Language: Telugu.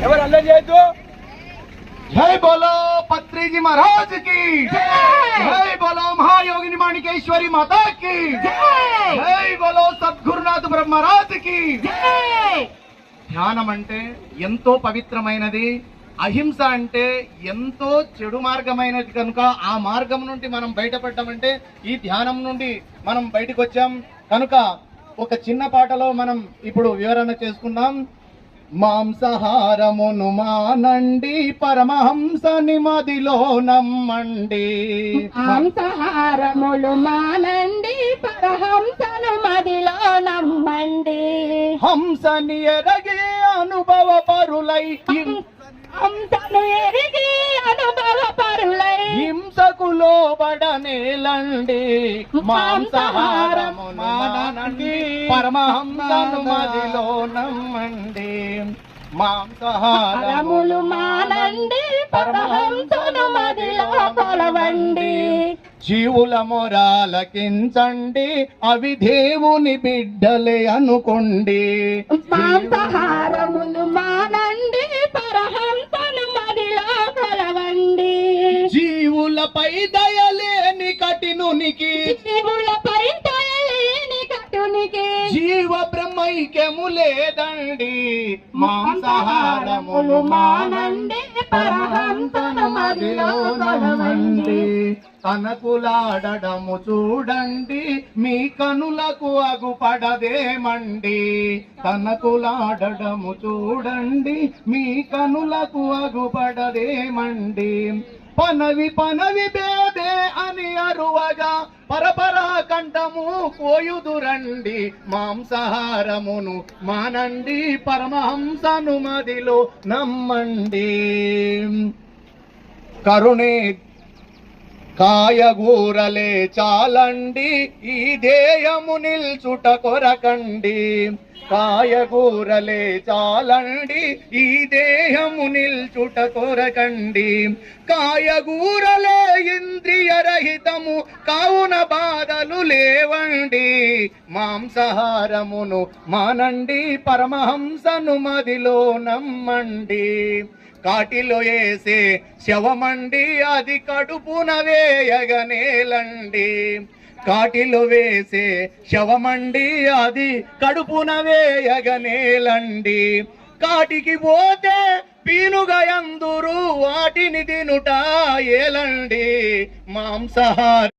ఎవరు అల్లరి చేయొద్దు. जय बोलो पत्री जी महाराज की जय बोलो महायोगिनी माणिकेश्वरी माता की जय बोलो सद्गुरुनाथ ब्रह्म महाराज की ధ్యానం అంటే ఎంతో పవిత్రమైనది, అహింస అంటే ఎంతో చెడు మార్గమైనది. కనుక ఆ మార్గం నుండి మనం బయటపడ్డామంటే ఈ ధ్యానం నుండి మనం బయటకు వచ్చాం. కనుక ఒక చిన్న పాటలో మనం ఇప్పుడు వివరణ చేసుకుందాం. మాంసాహారమును మానండి, పరమహంస నిమదిలో నమ్మండి. మాంసాహారములు మానండి, పరహంసను మదిలో నమ్మండి. హంసని ఎరగి అనుభవ పరులై, హంసను ఎరిగి అనుభవ పరులై హింసకు లోబడనేలండి. మాంసాహారమును మానండి, పరమహంసను మదిలో నమ్మండి. మాంసాహారములు మానండి, పరహంసను మదిలో కొలవండి. జీవుల మొరాలకించండి, అవి దేవుని బిడ్డలే అనుకోండి. మాంసాహారములు మానండి, పరహంసను మదిలో కొలవండి. జీవులపై దయలేని కఠినునికి, జీవులపై దయలేని కటునికి జీవ బ్రహ్మైక్యము లేదండి. మాంసాహారములు మానండి, పరమహంసను మదిలో నమ్మండి. తనకులాడడము చూడండి, మీ కనులకు అగుపడదేమండి. తనకులాడడము చూడండి, మీ కనులకు అగుపడదేమండి. పనవి పనవి బేదే అని అరువగా పరపరా కంఠము కోయుదురండి. మాంసాహారమును మానండి, పరమహంసను మదిలో నమ్మండి. కరుణే కాయగూరలే చాలండి, ఈ ధ్యేయము నిల్చుట కొరకండి. కాయగూరలే చాలండి, ఈ దేహము నిల్చుట కొరకండి. కాయగూరలే ఇంద్రియ రహితము కావున బాధలు లేవండి. మాంసాహారమును మానండి, పరమహంసను మదిలో నమ్మండి. కాటిలో వేసే శవమండి, అది కడుపున వేయగనేలండి. కాటిలో వేసే శవమండి, అది కడుపున వేయగనేలండి. కాటికి పోతే పీనుగా ఎందురు వాటిని తినుట ఏలండి. మాంసాహార